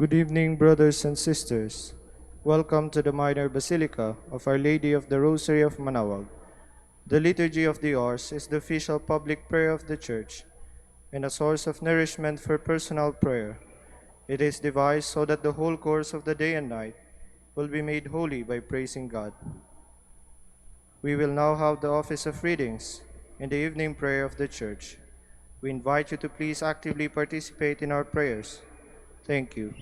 Good evening, brothers and sisters. Welcome to the Minor Basilica of Our Lady of the Rosary of Manaoag. The Liturgy of the Hours is the official public prayer of the Church and a source of nourishment for personal prayer. It is devised so that the whole course of the day and night will be made holy by praising God. We will now have the office of readings and the evening prayer of the Church. We invite you to please actively participate in our prayers. Thank you.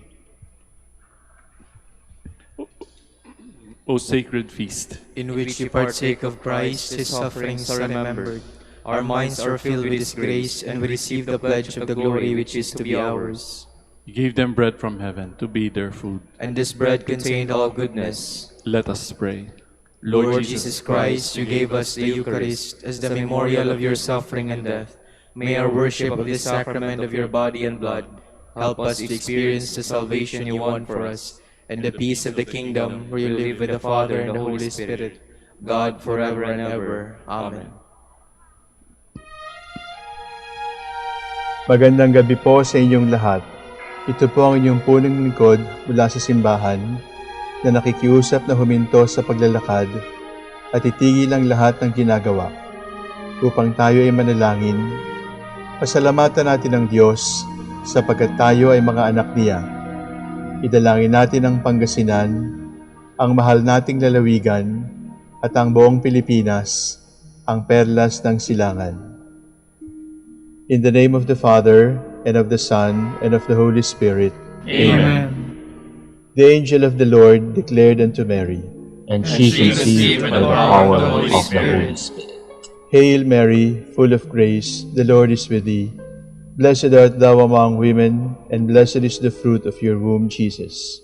O sacred feast, in which we partake of Christ, His sufferings are remembered. Our minds are filled with His grace, and we receive the pledge of the glory which is to be ours. you gave them bread from heaven to be their food. And this bread contained all goodness. Let us pray. Lord Jesus Christ, you gave us the Eucharist as the memorial of your suffering and death. May our worship of this sacrament of your body and blood help us to experience the salvation you won for us, and the peace of the kingdom where you live with the Father and the Holy Spirit, God forever and ever. Amen. Magandang gabi po sa inyong lahat. Ito po ang inyong punong lingkod mula sa simbahan na nakikiusap na huminto sa paglalakad at itigil ang lahat ng ginagawa upang tayo ay manalangin. Pasalamatan natin ang Diyos sapagkat tayo ay mga anak niya. Idalangin natin ang Pangasinan, ang mahal nating lalawigan, at ang buong Pilipinas, ang perlas ng silangan. In the name of the Father, and of the Son, and of the Holy Spirit. Amen. The angel of the Lord declared unto Mary, And she conceived by the power of the Holy Spirit. Hail Mary, full of grace, the Lord is with thee. Blessed art thou among women, and blessed is the fruit of your womb, Jesus.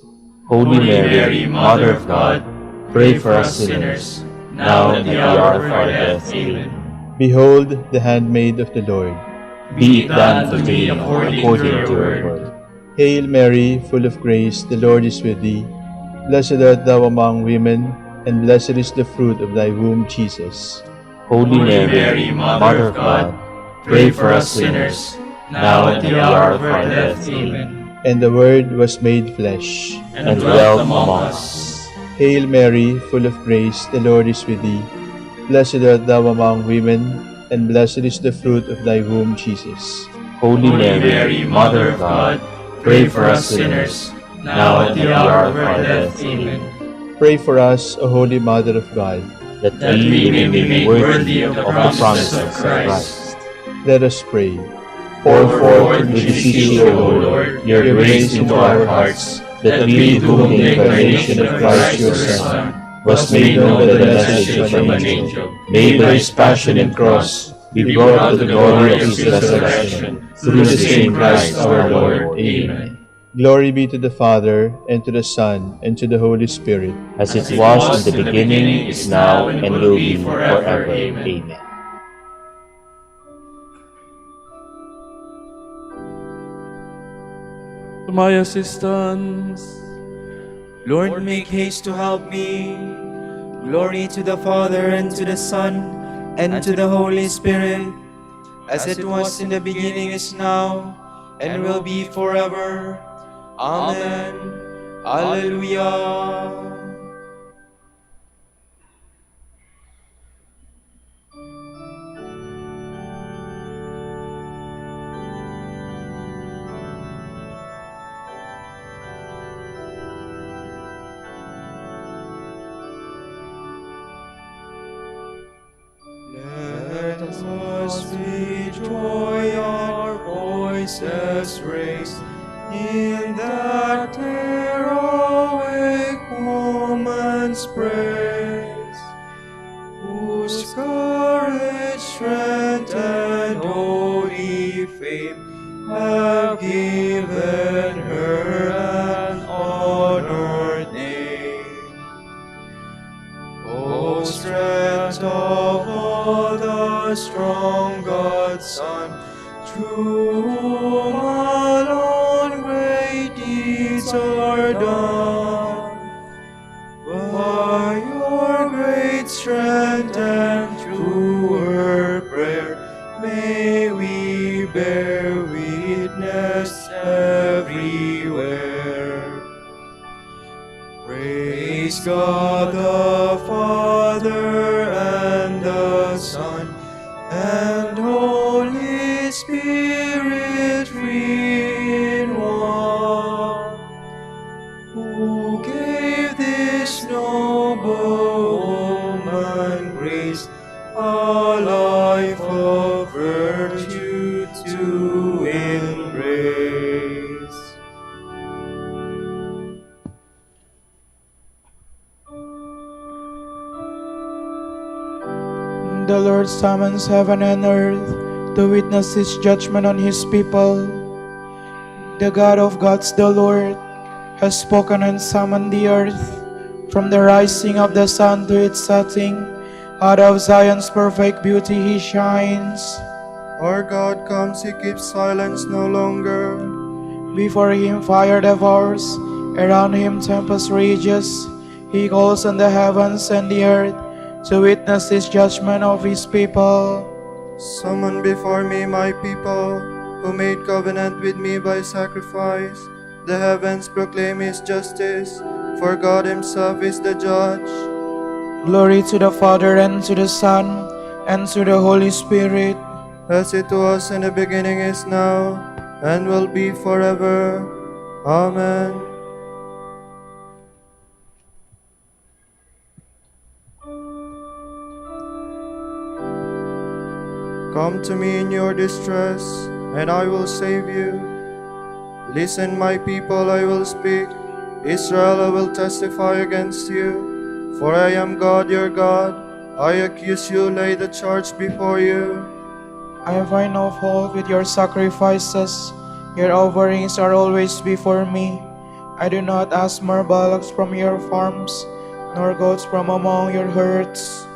Holy Mary, Mother of God, pray for us sinners, now and at the hour of our death. Amen. Behold the handmaid of the Lord. Be it done to me according to your word. Hail Mary, full of grace, the Lord is with thee. Blessed art thou among women, and blessed is the fruit of thy womb, Jesus. Holy Mary, Mother of God, pray for us sinners, now and at the hour of our death. Amen. And the Word was made flesh, And dwelt among us. Hail Mary, full of grace, the Lord is with thee. Blessed art thou among women, and blessed is the fruit of thy womb, Jesus. Holy Mary, Mother of God, pray for us sinners, now and at the hour of our death. Amen. Pray for us, O Holy Mother of God. That we may be made worthy of the promises of Christ. Let us pray. Pour forth and beseech you, O Lord, your grace into our hearts, that we, to whom the incarnation of Christ your Son was made known by the message from an angel, may by his passion and cross be brought to the glory of his resurrection, through the same Christ our Lord. Amen. Glory be to the Father, and to the Son, and to the Holy Spirit. As it was in the beginning, is now, and will be forever. Amen. To my assistance, Lord, make haste to help me. Glory to the Father, and to the Son, and to the Holy Spirit, as it was in the beginning, is now, and will be forever. Amen. Alleluia. Let us with joy our voices raise in that heroic moment's praise, whose courage, strength, and holy fame have given her an honored name. O strength of all the strong God's Son, through whom alone great deeds are done. By your great strength and through her prayer, may we bear witness everywhere God the Father and the Son and Holy Spirit, three in one, who gave this noble woman grace, a life of virtue to embrace. The Lord summons heaven and earth to witness his judgment on his people. The God of gods, the Lord, has spoken and summoned the earth. From the rising of the sun to its setting, out of Zion's perfect beauty he shines. Our God comes, he keeps silence no longer. Before him fire devours, around him tempest rages. He calls on the heavens and the earth to witness his judgment of his people. Summon before me my people, who made covenant with me by sacrifice. The heavens proclaim his justice, for God himself is the judge. Glory to the Father, and to the Son, and to the Holy Spirit. As it was in the beginning, is now, and will be forever. Amen. Come to me in your distress, and I will save you. Listen, my people, I will speak. Israel, I will testify against you. For I am God, your God. I accuse you, lay the charge before you. I find no fault with your sacrifices. Your offerings are always before me. I do not ask more bullocks from your farms, nor goats from among your herds.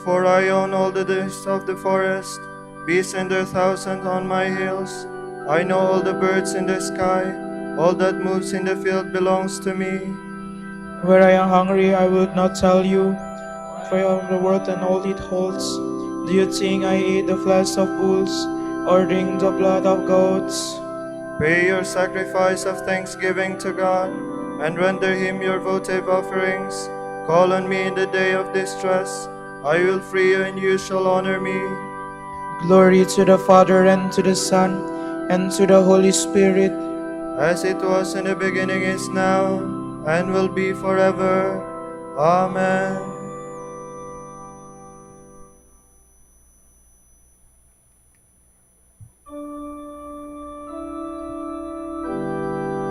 For I own all the beasts of the forest, beasts in their thousands on my hills. I know all the birds in the sky. All that moves in the field belongs to me. Where I am hungry, I would not tell you, for I am the world and all it holds. Do you think I eat the flesh of bulls, or drink the blood of goats? Pay your sacrifice of thanksgiving to God, and render him your votive offerings. Call on me in the day of distress. I will free you, and you shall honor me. Glory to the Father, and to the Son, and to the Holy Spirit. As it was in the beginning, is now, and will be forever. Amen.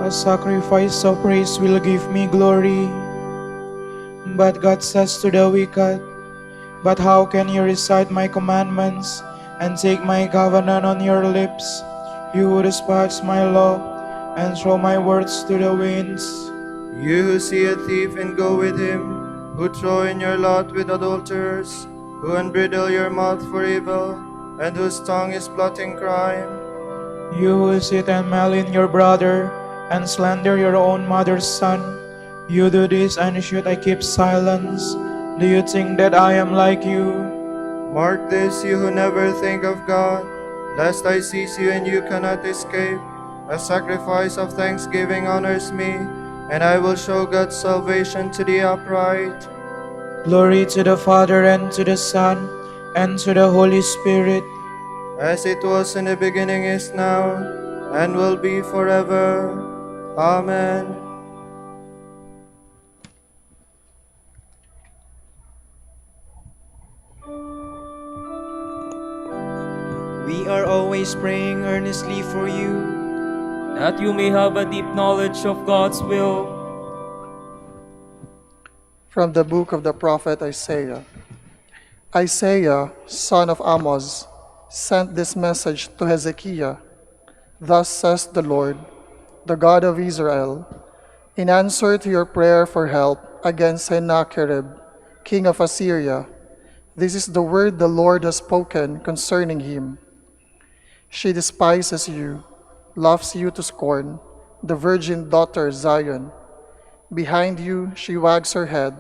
A sacrifice of praise will give me glory. But God says to the wicked, but how can you recite my commandments and take my covenant on your lips? You who despise my law and throw my words to the winds. You who see a thief and go with him, who throw in your lot with adulterers, who unbridle your mouth for evil, and whose tongue is plotting crime. You who sit and malign your brother and slander your own mother's son, you do this, and should I keep silence? Do you think that I am like you? Mark this, you who never think of God, lest I seize you and you cannot escape. A sacrifice of thanksgiving honors me, and I will show God's salvation to the upright. Glory to the Father, and to the Son, and to the Holy Spirit. As it was in the beginning, is now, and will be forever. Amen. We are always praying earnestly for you, that you may have a deep knowledge of God's will. From the book of the prophet Isaiah. Isaiah, son of Amoz, sent this message to Hezekiah. Thus says the Lord, the God of Israel, in answer to your prayer for help against Sennacherib, king of Assyria, this is the word the Lord has spoken concerning him. She despises you, laughs you to scorn, the virgin daughter Zion. Behind you she wags her head,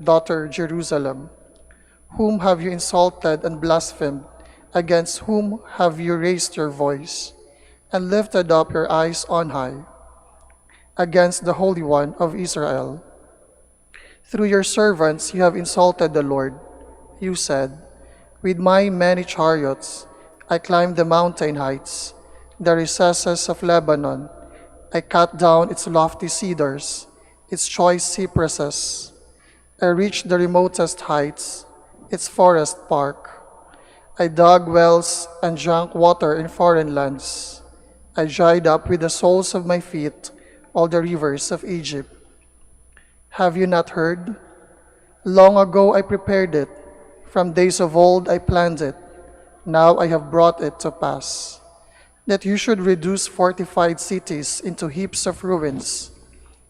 daughter Jerusalem. Whom have you insulted and blasphemed? Against whom have you raised your voice and lifted up your eyes on high? Against the Holy One of Israel. Through your servants you have insulted the Lord. You said, "With my many chariots I climbed the mountain heights, the recesses of Lebanon. I cut down its lofty cedars, its choice cypresses. I reached the remotest heights, its forest park. I dug wells and drank water in foreign lands. I dried up with the soles of my feet all the rivers of Egypt. Have you not heard? Long ago I prepared it. From days of old I planned it. Now I have brought it to pass, that you should reduce fortified cities into heaps of ruins,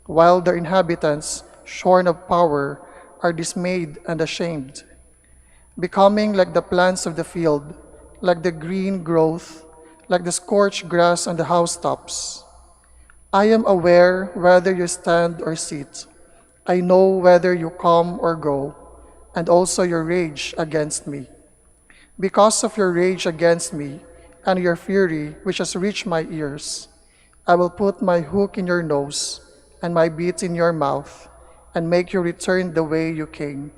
while their inhabitants, shorn of power, are dismayed and ashamed, becoming like the plants of the field, like the green growth, like the scorched grass on the housetops. I am aware whether you stand or sit. I know whether you come or go, and also your rage against me. Because of your rage against me and your fury which has reached my ears, I will put my hook in your nose and my bit in your mouth, and make you return the way you came.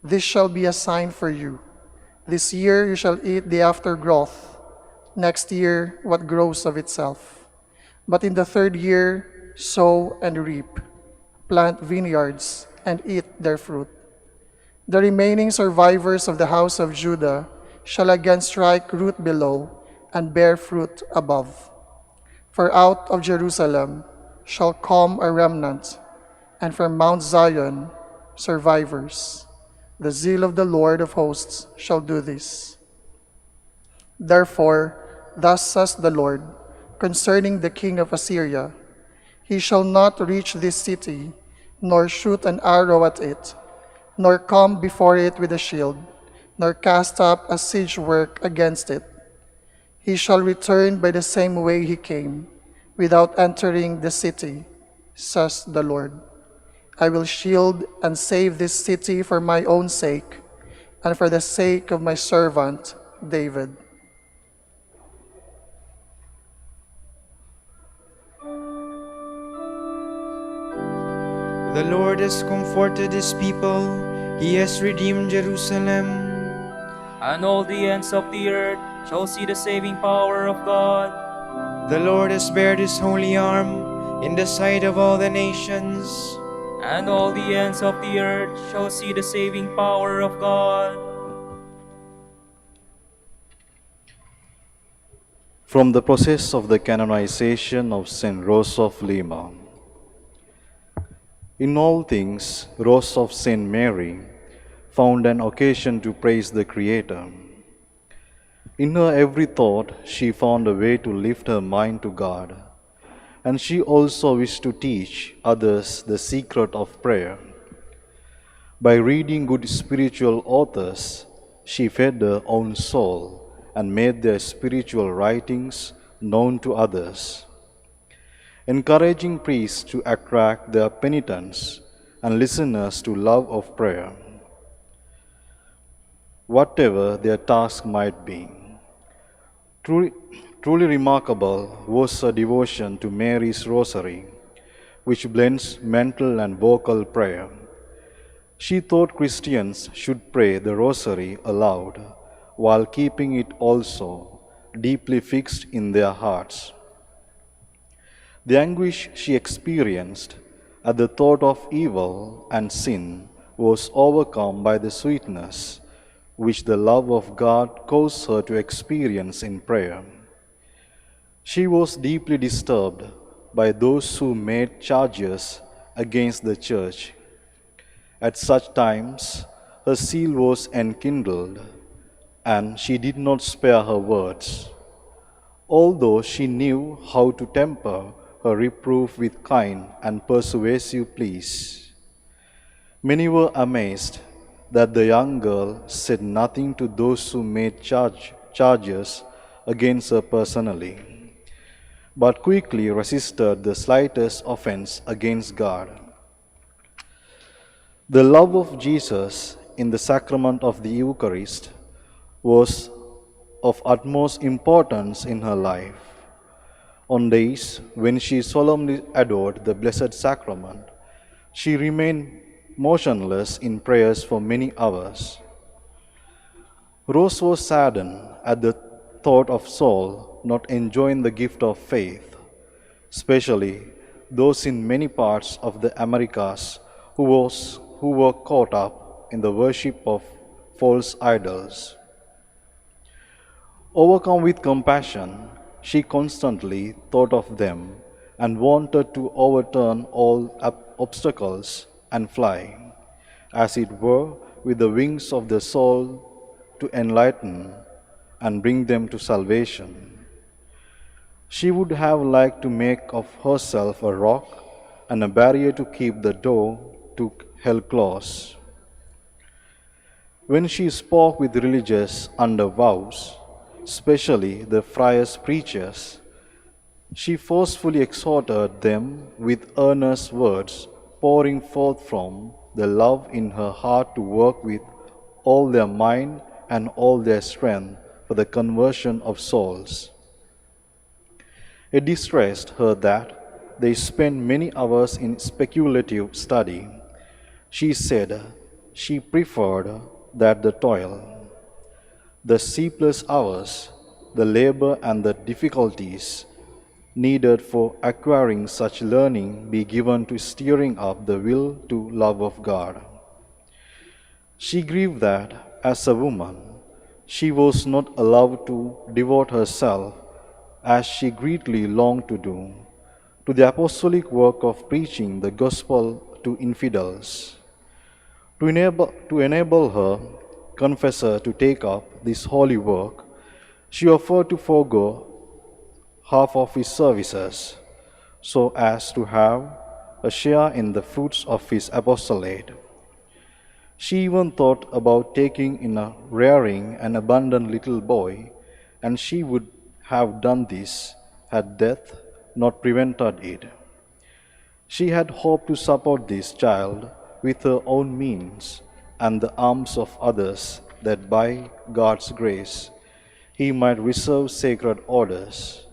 This shall be a sign for you. This year you shall eat the aftergrowth, next year what grows of itself. But in the third year sow and reap, plant vineyards and eat their fruit. The remaining survivors of the house of Judah shall again strike root below and bear fruit above. For out of Jerusalem shall come a remnant, and from Mount Zion survivors. The zeal of the Lord of hosts shall do this. Therefore, thus says the Lord concerning the king of Assyria, he shall not reach this city, nor shoot an arrow at it, nor come before it with a shield, nor cast up a siege work against it. He shall return by the same way he came, without entering the city, says the Lord. I will shield and save this city for my own sake, and for the sake of my servant David. The Lord has comforted his people. He has redeemed Jerusalem. And all the ends of the earth shall see the saving power of God. The Lord has bared his holy arm in the sight of all the nations. And all the ends of the earth shall see the saving power of God. From the process of the canonization of Saint Rose of Lima. In all things, Rose of Saint Mary found an occasion to praise the Creator. In her every thought, she found a way to lift her mind to God, and she also wished to teach others the secret of prayer. By reading good spiritual authors, she fed her own soul and made their spiritual writings known to others, encouraging priests to attract their penitents and listeners to love of prayer, whatever their task might be. Truly remarkable was her devotion to Mary's Rosary, which blends mental and vocal prayer. She thought Christians should pray the Rosary aloud, while keeping it also deeply fixed in their hearts. The anguish she experienced at the thought of evil and sin was overcome by the sweetness which the love of God caused her to experience in prayer. She was deeply disturbed by those who made charges against the Church. At such times, her zeal was enkindled, and she did not spare her words. Although she knew how to temper her reproof with kind and persuasive pleas, many were amazed that the young girl said nothing to those who made charges against her personally, but quickly resisted the slightest offense against God. The love of Jesus in the sacrament of the Eucharist was of utmost importance in her life. On days when she solemnly adored the Blessed Sacrament, she remained motionless in prayers for many hours. Rose was saddened at the thought of Saul not enjoying the gift of faith, especially those in many parts of the Americas who were caught up in the worship of false idols. Overcome with compassion, she constantly thought of them and wanted to overturn all obstacles and fly, as it were, with the wings of the soul to enlighten and bring them to salvation. She would have liked to make of herself a rock and a barrier to keep the door to hell closed. When she spoke with religious under vows, especially the friars preachers, she forcefully exhorted them with earnest words, pouring forth from the love in her heart to work with all their mind and all their strength for the conversion of souls. It distressed her that they spent many hours in speculative study. She said she preferred that the toil, the sleepless hours, the labor and the difficulties needed for acquiring such learning be given to stirring up the will to love of God. She grieved that, as a woman, she was not allowed to devote herself, as she greatly longed to do, to the apostolic work of preaching the gospel to infidels. To enable her confessor to take up this holy work, she offered to forego half of his services, so as to have a share in the fruits of his apostolate. She even thought about taking in a rearing an abandoned little boy, and she would have done this had death not prevented it. She had hoped to support this child with her own means and the alms of others, that by God's grace he might receive sacred orders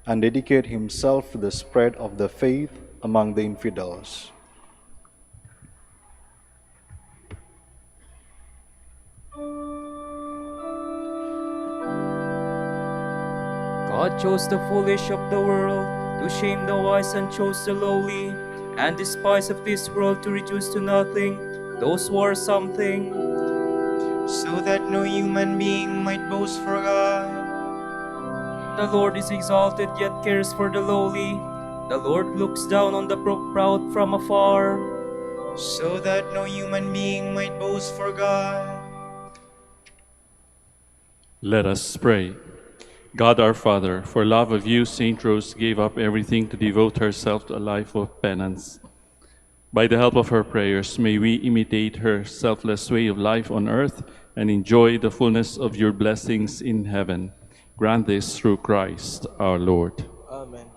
and dedicate himself to the spread of the faith among the infidels. God chose the foolish of the world to shame the wise, and chose the lowly and despised of this world to reduce to nothing those who are something, so that no human being might boast for God. The Lord is exalted, yet cares for the lowly. The Lord looks down on the proud from afar, so that no human being might boast for God. Let us pray. God our Father, for love of you, Saint Rose gave up everything to devote herself to a life of penance. By the help of her prayers, may we imitate her selfless way of life on earth and enjoy the fullness of your blessings in heaven. Grant this through Christ our Lord. Amen.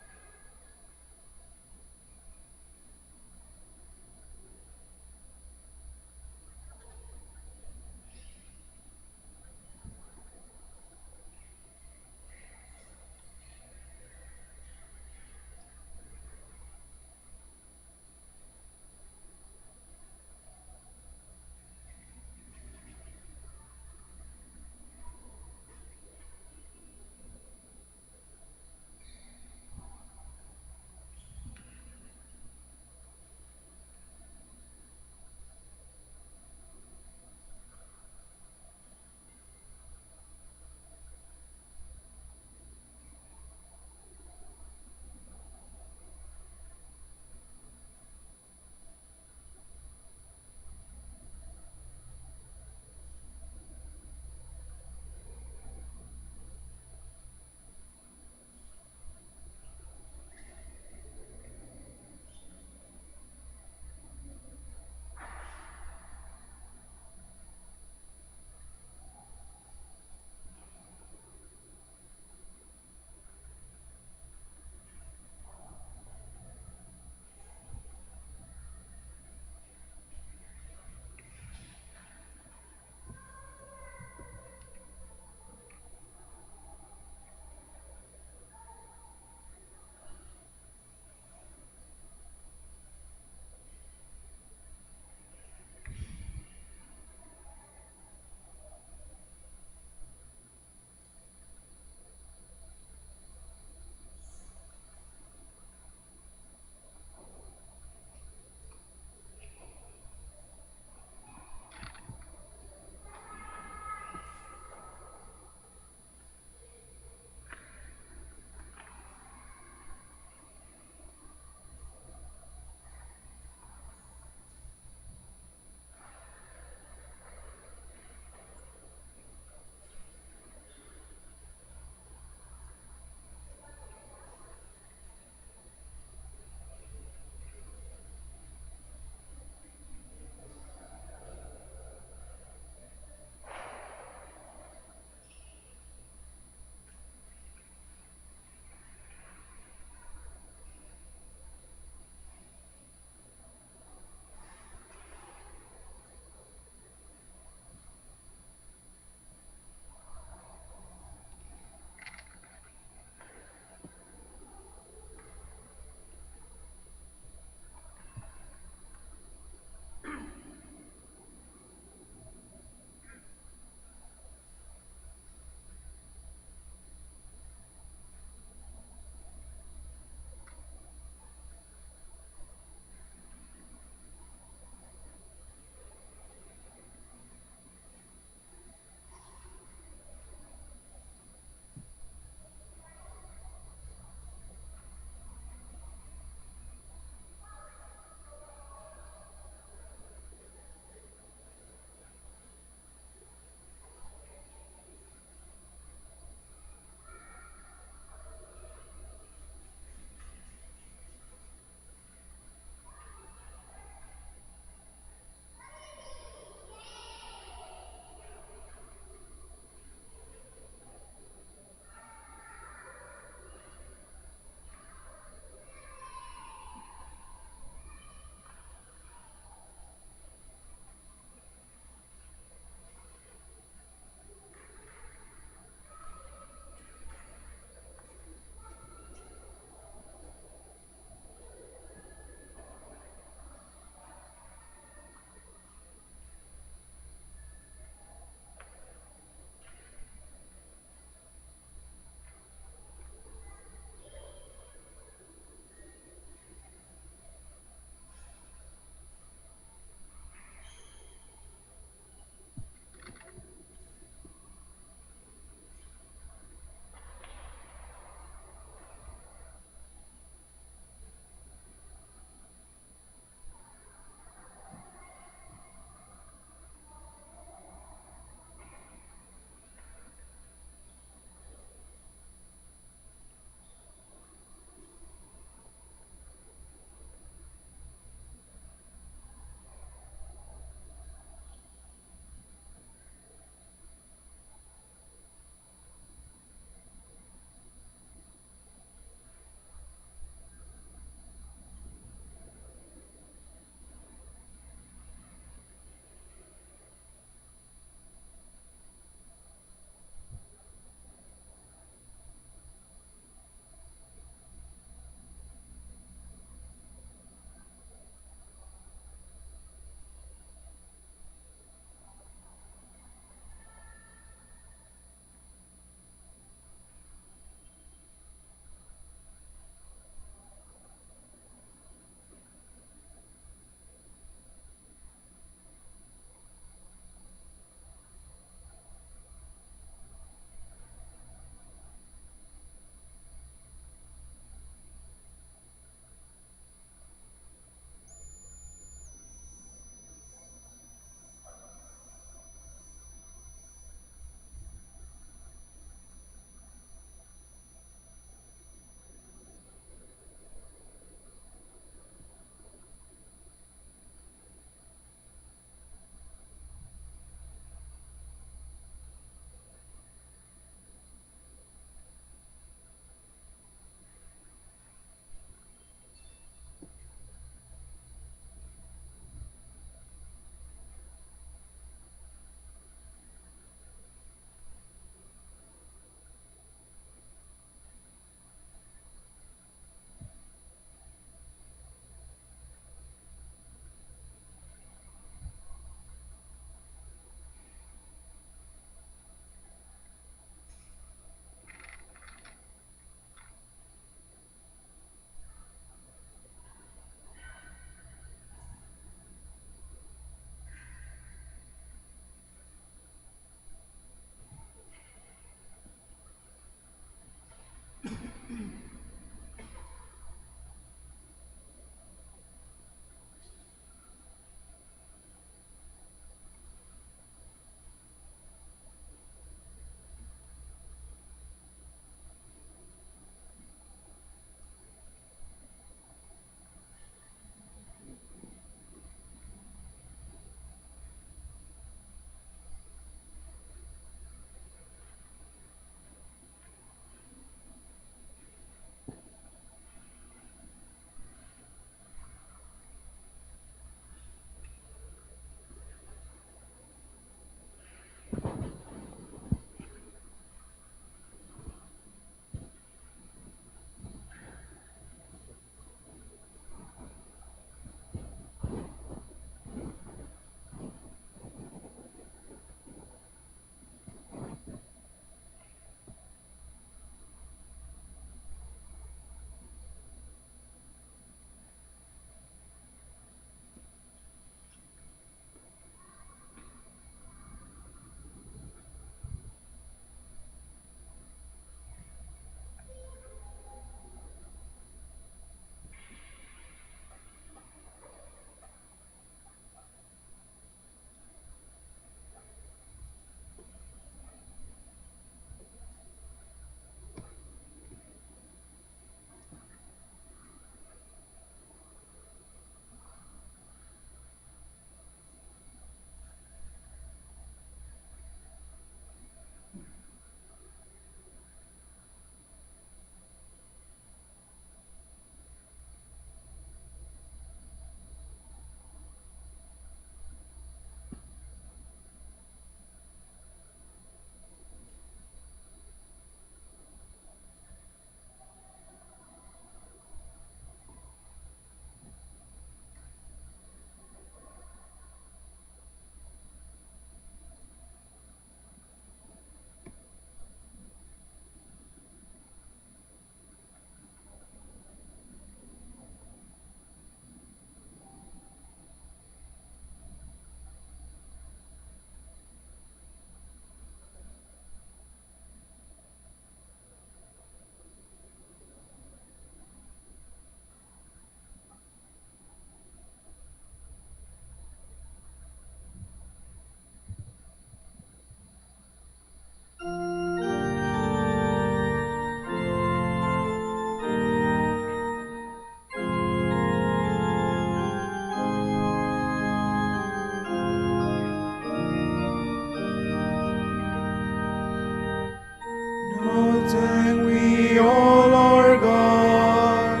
Thank we, O Lord God,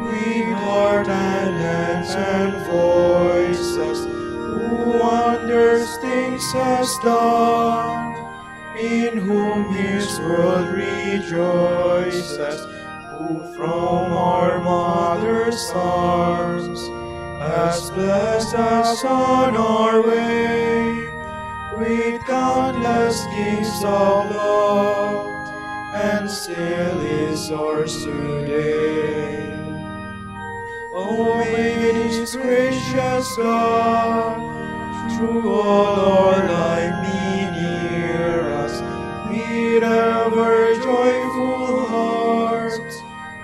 with heart and hands and voices, who wonders things has done, in whom his world rejoices, who from our mother's arms has blessed us on our way with countless gifts of love, and still is ours today. O may this gracious God, through all our life be near us, with ever joyful hearts,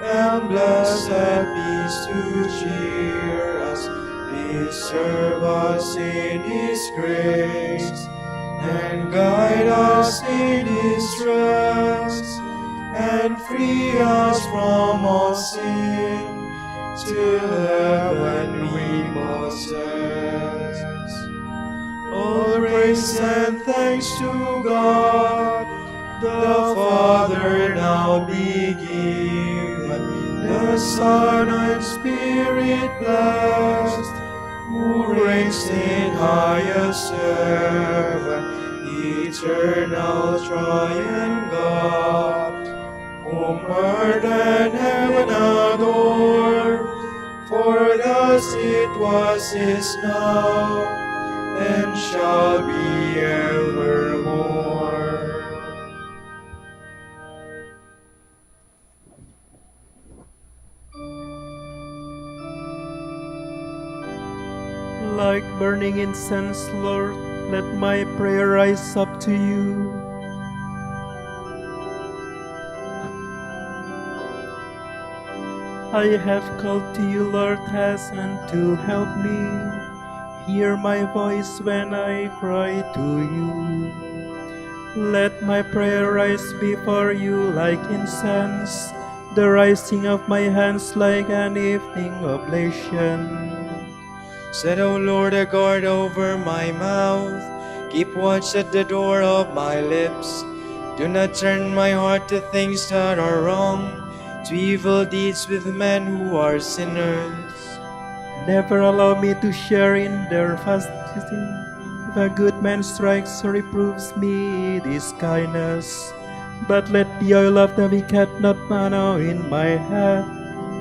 and blessed peace to cheer us, preserve us in His grace, and guide us in His trust, and free us from all sin, till heaven we possess. All praise and thanks to God, the Father now be given, the Son and Spirit blessed, who reigns in highest heaven, eternal triune God, whom earth and heaven adore, for thus it was, is now, and shall be evermore. Like burning incense, Lord, let my prayer rise up to you. I have called to you, Lord, hasten to help me. Hear my voice when I cry to you. Let my prayer rise before you like incense, the rising of my hands like an evening oblation. Set, O Lord, a guard over my mouth. Keep watch at the door of my lips. Do not turn my heart to things that are wrong, to evil deeds with men who are sinners. Never allow me to share in their fasting. If a good man strikes or reproves me, it is kindness. But let the oil of the wicked not run out in my head.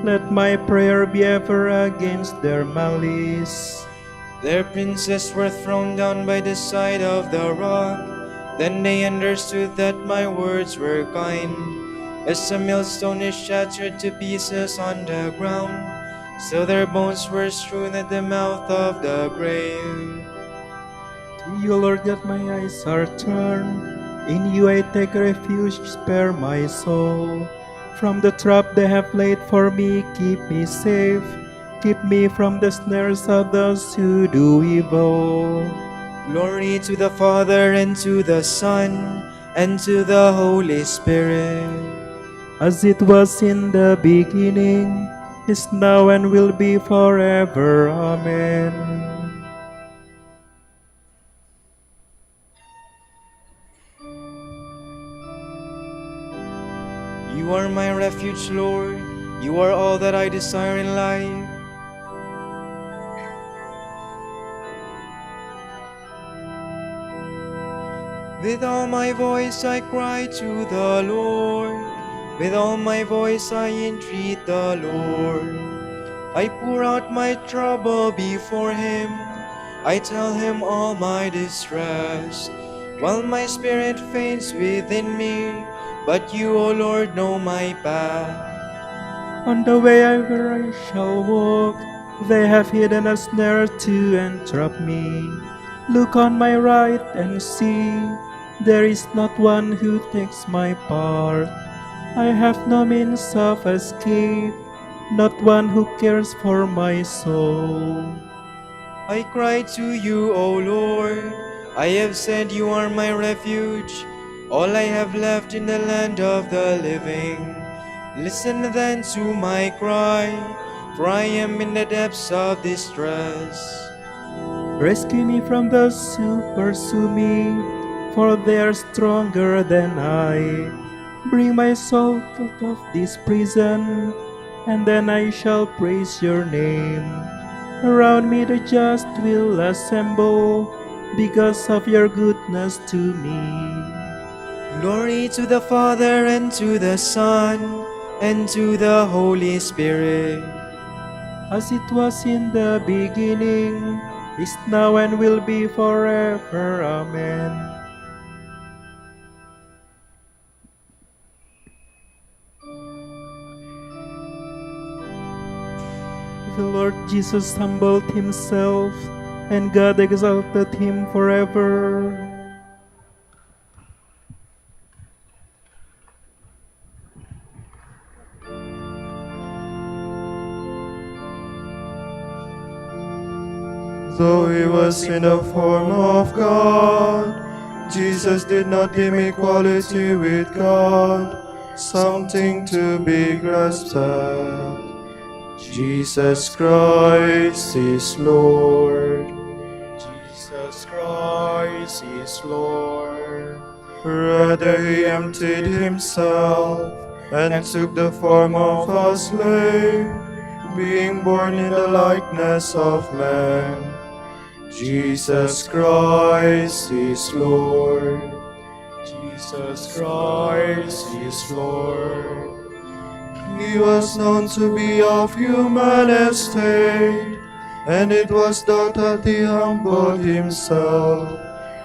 Let my prayer be ever against their malice. Their princes were thrown down by the side of the rock. Then they understood that my words were kind. As a millstone is shattered to pieces on the ground, so their bones were strewn at the mouth of the grave. To you, Lord, that my eyes are turned. In you I take refuge, spare my soul. From the trap they have laid for me, keep me safe. Keep me from the snares of those who do evil. Glory to the Father, and to the Son, and to the Holy Spirit. As it was in the beginning, is now, and will be forever. Amen. You are my refuge, Lord. You are all that I desire in life. With all my voice I cry to the Lord. With all my voice I entreat the Lord. I pour out my trouble before Him. I tell Him all my distress. While my spirit faints within me, but you, O Lord, know my path. On the way where I shall walk, they have hidden a snare to entrap me. Look on my right and see, there is not one who takes my part. I have no means of escape, not one who cares for my soul. I cry to you, O Lord. I have said you are my refuge, all I have left in the land of the living. Listen then to my cry, for I am in the depths of distress. Rescue me from those who pursue me, for they are stronger than I. Bring my soul out of this prison, and then I shall praise your name. Around me the just will assemble, because of your goodness to me. Glory to the Father, and to the Son, and to the Holy Spirit. As it was in the beginning, is now, and will be forever. Amen. The Lord Jesus humbled himself, and God exalted him forever. Though he was in the form of God, Jesus did not deem equality with God something to be grasped at. Jesus Christ is Lord. Jesus Christ is Lord. Rather, he emptied himself and took the form of a slave, being born in the likeness of man. Jesus Christ is Lord. Jesus Christ is Lord. He was known to be of human estate, and it was thought that he humbled himself,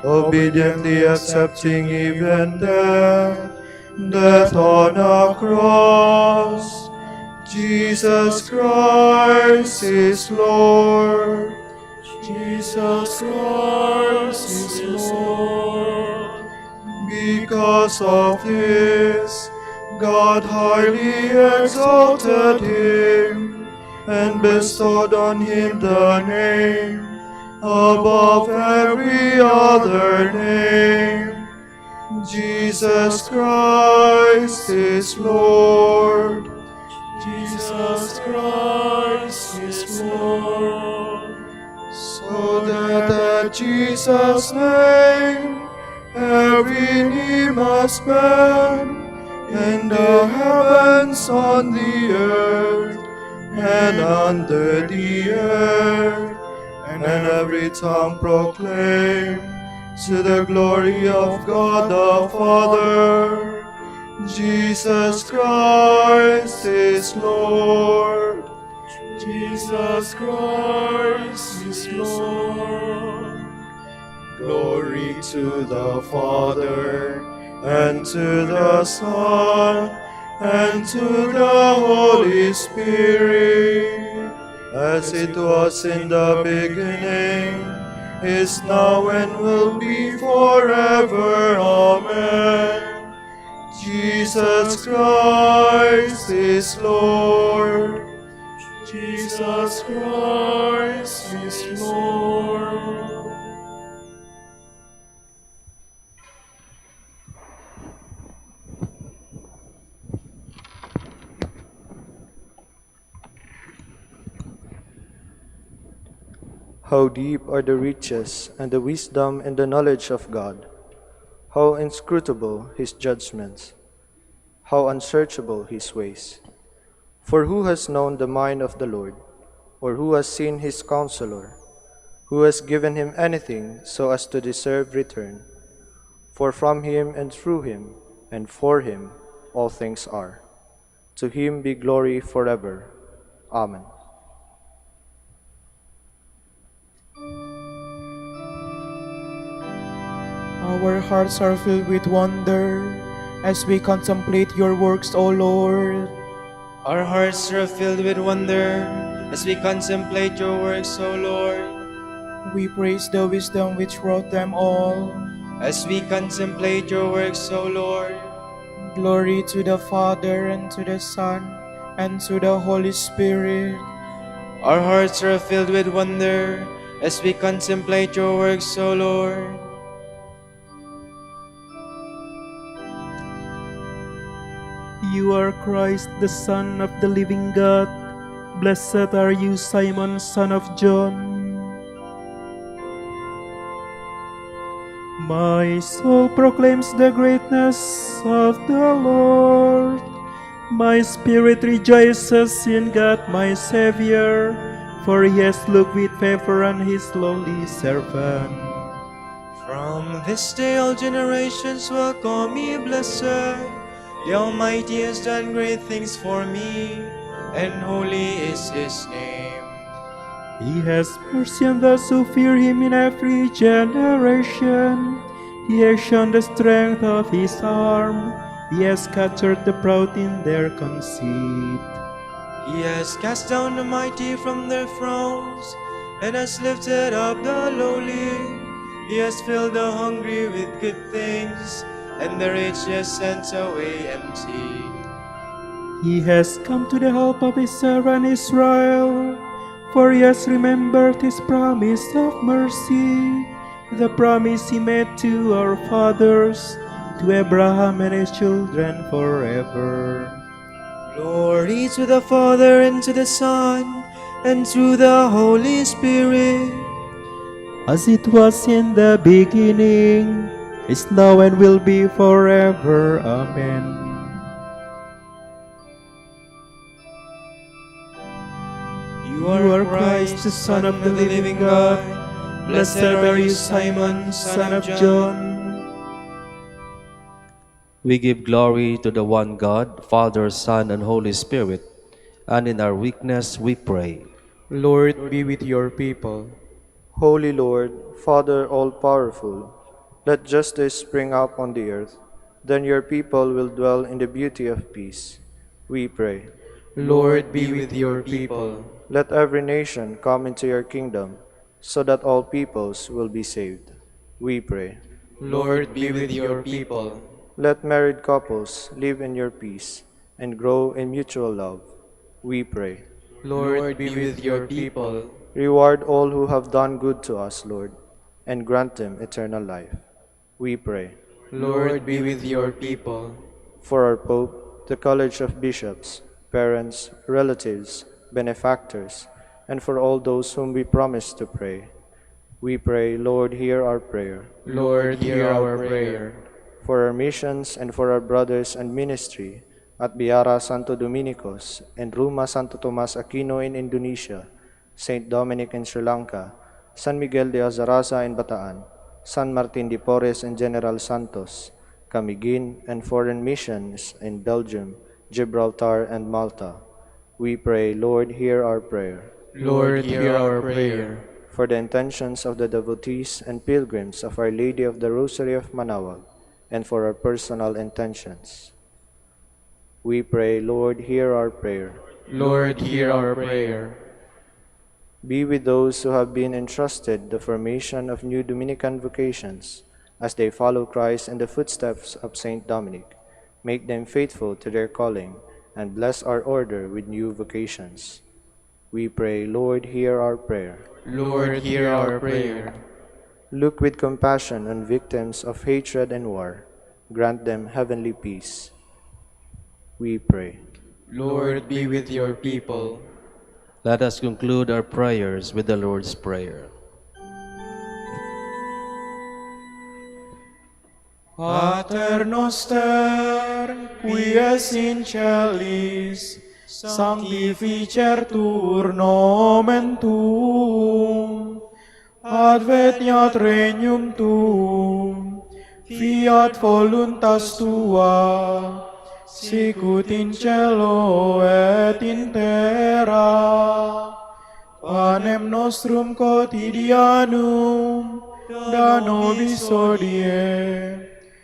obediently accepting even death on a cross. Jesus Christ is Lord. Jesus Christ is Lord. Because of this, God highly exalted him and bestowed on him the name above every other name. Jesus Christ is Lord. Jesus Christ is Lord. So that at Jesus' name every knee must bend, in the heavens, on the earth, and under the earth, and every tongue proclaim to the glory of God the Father, Jesus Christ is Lord. Jesus Christ is Lord. Glory to the Father, and to the Son, and to the Holy Spirit, as it was in the beginning, is now, and will be forever. Amen. Jesus Christ is Lord. Jesus Christ is Lord. How deep are the riches and the wisdom and the knowledge of God! How inscrutable his judgments! How unsearchable his ways! For who has known the mind of the Lord, or who has seen his counselor? Who has given him anything so as to deserve return? For from him, and through him, and for him all things are. To him be glory forever. Amen. Our hearts are filled with wonder as we contemplate your works, O Lord. Our hearts are filled with wonder as we contemplate your works, O Lord. We praise the wisdom which wrought them all. As we contemplate your works, O Lord. Glory to the Father, and to the Son, and to the Holy Spirit. Our hearts are filled with wonder as we contemplate your works, O Lord. You are Christ, the Son of the living God. Blessed are you, Simon, son of John. My soul proclaims the greatness of the Lord. My spirit rejoices in God my Savior, for he has looked with favor on his lowly servant. From this day all generations will call me blessed. The Almighty has done great things for me, and holy is his name. He has mercy on those who fear him in every generation. He has shown the strength of his arm. He has scattered the proud in their conceit. He has cast down the mighty from their thrones, and has lifted up the lowly. He has filled the hungry with good things, and the rich he has sent away empty. He has come to the help of his servant Israel, for he has remembered his promise of mercy, the promise he made to our fathers, to Abraham and his children forever. Glory to the Father, and to the Son, and to the Holy Spirit, as it was in the beginning, is now and will be forever. Amen. You are Christ, the Son of the living God. Blessed are you, Simon, son of John. We give glory to the one God, Father, Son, and Holy Spirit, and in our weakness we pray. Lord, be with your people. Holy Lord, Father all-powerful, let justice spring up on the earth. Then your people will dwell in the beauty of peace. We pray. Lord, be with your people. Let every nation come into your kingdom, so that all peoples will be saved. We pray. Lord, be with your people. Let married couples live in your peace and grow in mutual love. We pray. Lord, be with your people. Reward all who have done good to us, Lord, and grant them eternal life. We pray. Lord, be with your people. For our Pope, the College of Bishops, parents, relatives, benefactors, and for all those whom we promise to pray, we pray, Lord, hear our prayer. Lord, hear our prayer. For our missions and for our brothers and ministry at Biara Santo Dominicos and Ruma Santo Tomas Aquino in Indonesia, St. Dominic in Sri Lanka, San Miguel de Azaraza in Bataan, San Martin de Porres and General Santos, Camiguin and foreign missions in Belgium, Gibraltar, and Malta. We pray, Lord, hear our prayer. Lord, hear our prayer. For the intentions of the devotees and pilgrims of Our Lady of the Rosary of Manaoag, and for our personal intentions, we pray, Lord, hear our prayer. Lord, hear our prayer. Be with those who have been entrusted the formation of new Dominican vocations as they follow Christ in the footsteps of Saint Dominic. Make them faithful to their calling and bless our order with new vocations. We pray, Lord, hear our prayer. Lord, hear our prayer. Look with compassion on victims of hatred and war. Grant them heavenly peace. We pray. Lord, be with your people. Let us conclude our prayers with the Lord's Prayer. Pater noster, qui es in celis, sanctificetur nomen tuum, adveniat regnum tuum, fiat voluntas tua, sicut in cielo et in terra. Panem nostrum quotidianum da nobis hodie,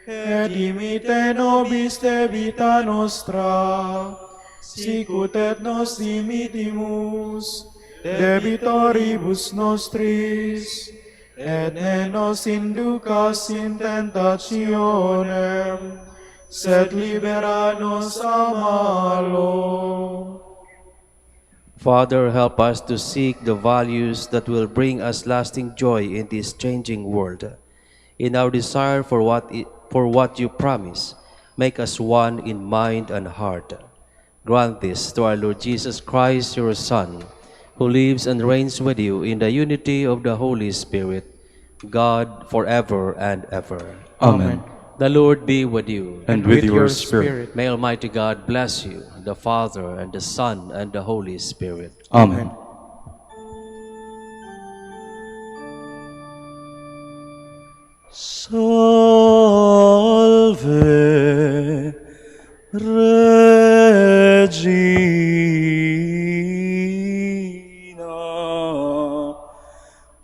et dimite nobis debita nostra, sicut et nos dimitimus debitoribus nostris, et ne nos inducas in tentationem, sed libera nos a malo. Father, help us to seek the values that will bring us lasting joy in this changing world. In our desire for what you promise, make us one in mind and heart. Grant this to our Lord Jesus Christ, your Son, who lives and reigns with you in the unity of the Holy Spirit, God, forever and ever. Amen. The Lord be with you. And with your spirit. May Almighty God bless you, the Father, and the Son, and the Holy Spirit. Amen. Salve Regina,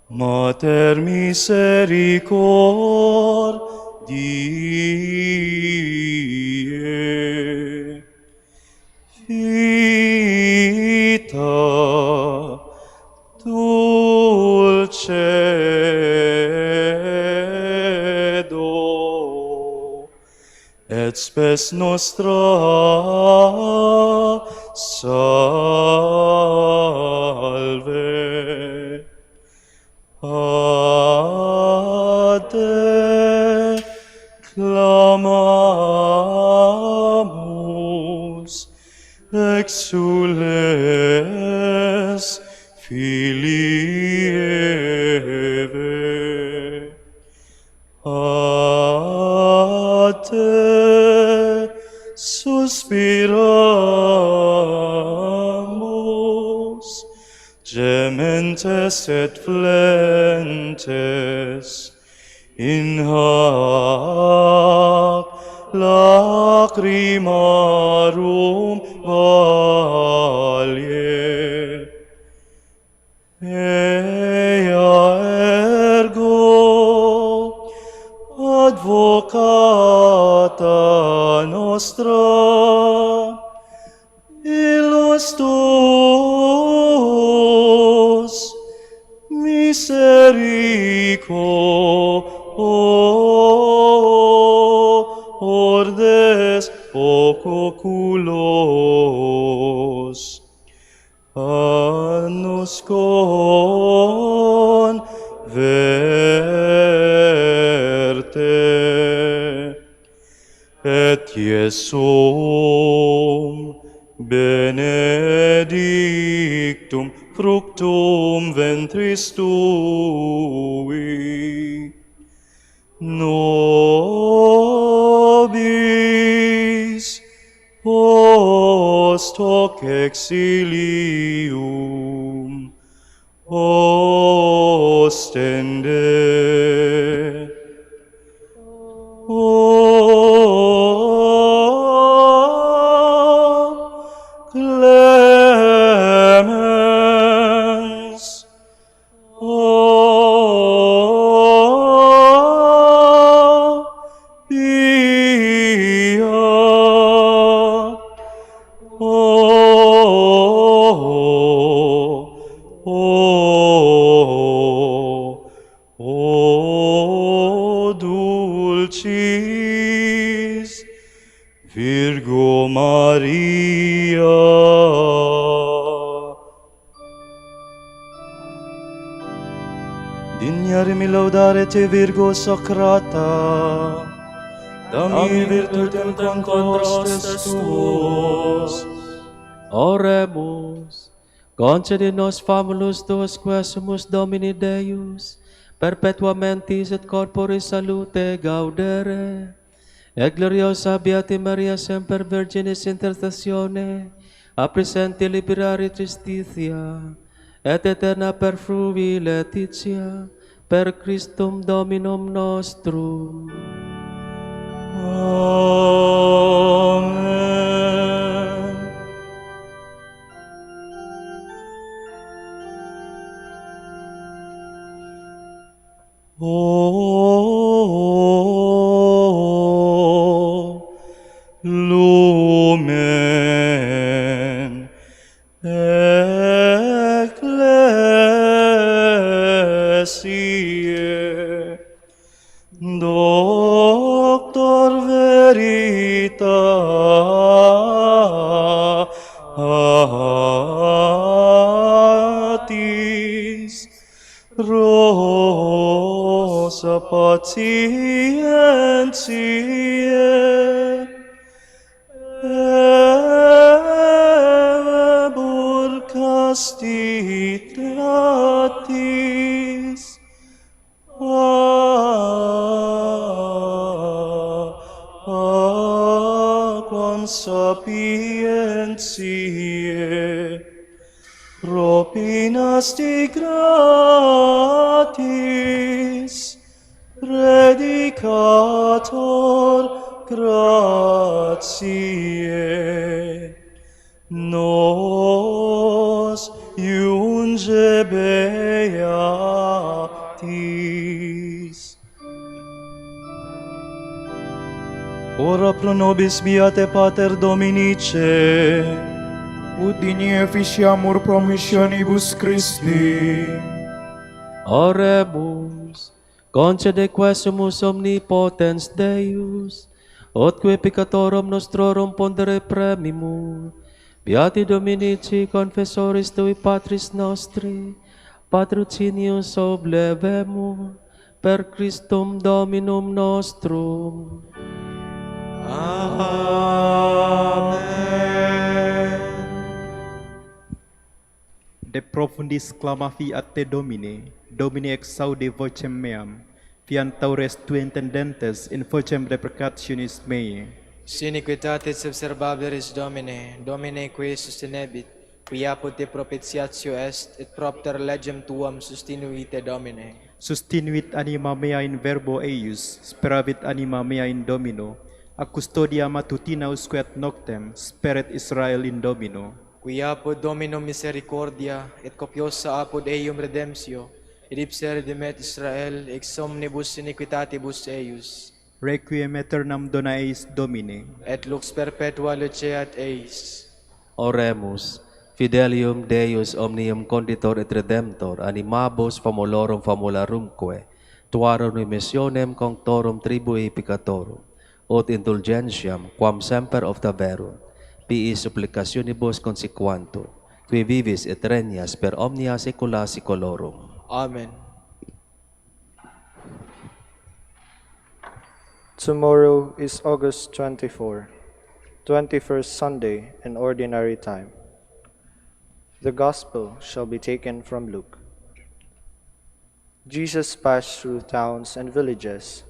Mater misericordiae, vita dulcedo, et spes nostra salve. A te clamamus, exules filii Eve. A te suspiramus, gementes et flentes, in hac lacrimarum valle. Ea ergo advocata nostra, illos tuos misericordes oculos, annus converte, et Iesum benedictum fructum ventris tui, nobis post hoc exilium ostende. Clemens, Pia, dulcis Virgo Maria. Dignarmi laudare te Virgo Sacrata, dammi virtutem contrastes tuos. Oremus. Concede nos famulus tuos quesumus Domini Deus, perpetuamentis et corporis salute gaudere, et gloriosa Beati Maria semper Virginis intercessione, a presenti liberari tristitia, et eterna perfruvi laetitia, per Christum Dominum nostrum. Amen. O lumen ecclesiae, Doctor veritatis, rosa patientiae, ebur castitatis, sapientiae, propinas de gratis, predicator gratiae, nos iunge beatis. Ora pro nobis beate Pater Dominice, ut digne officiamur promissionibus Christi. Oremus, concede quesumus omnipotens Deus, otque peccatorum nostrorum pondere premimur, beati Dominici confessoris Tui Patris nostri, patrocinius oblevemur, per Christum Dominum nostrum. Amen. De profundis clama fiat te Domine, Domine exaude vocem meam, fiant taures tui intendentes in vocem deprecationis mei. Siniquitatis observabilis Domine, Domine qui sustenebit, qui apud te propitiatio est, et propter legem tuam sustinuite Domine. Sustinuit anima mea in verbo eius, speravit anima mea in Domino, a custodia matutina usque et noctem, speret Israel in Domino. Qui apud Domino misericordia, et copiosa apud eium redemptio, et ipse redemet Israel ex omnibus iniquitatibus eius. Requiem aeternam dona eis Domine. Et lux perpetua luceat eis. Oremus, fidelium Deus omnium conditor et redemptor, animabus famulorum famularumque, tuarum remissionem conctorum tribui peccatorum, ut indulgentiam quam semper obtaverunt, pii supplicationibus consequantur, qui vivis et regnas per omnia saecula saeculorum. Amen. Tomorrow is August 24, 21st Sunday in Ordinary Time. The Gospel shall be taken from Luke. Jesus passed through towns and villages,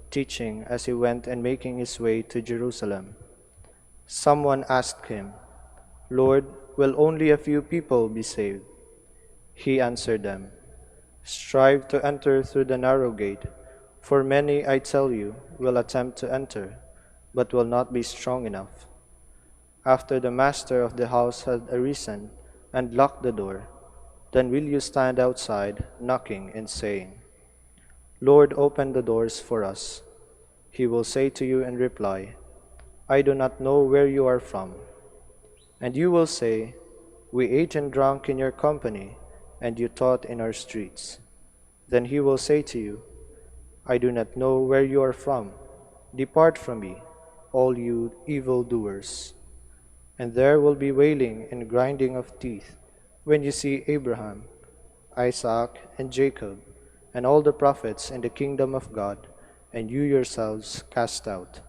teaching as he went and making his way to Jerusalem. Someone asked him, "Lord, will only a few people be saved?" He answered them, "Strive to enter through the narrow gate, for many, I tell you, will attempt to enter, but will not be strong enough." After the master of the house had arisen and locked the door, then will you stand outside, knocking and saying, "Lord, open the doors for us." He will say to you in reply, "I do not know where you are from." And you will say, "We ate and drank in your company, and you taught in our streets." Then he will say to you, "I do not know where you are from. Depart from me, all you evildoers." And there will be wailing and grinding of teeth when you see Abraham, Isaac, and Jacob, and all the prophets in the kingdom of God, and you yourselves cast out.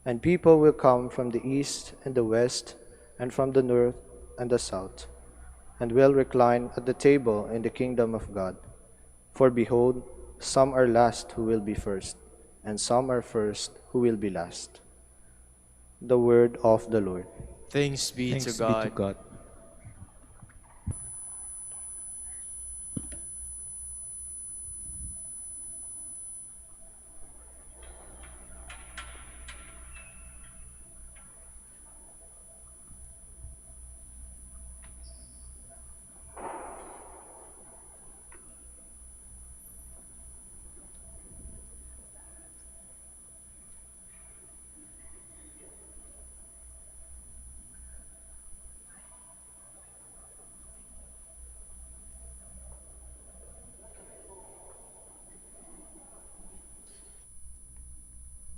And people will come from the east and the west, and from the north and the south, and will recline at the table in the kingdom of God. For behold, some are last who will be first, and some are first who will be last. The word of the Lord. Thanks be to God.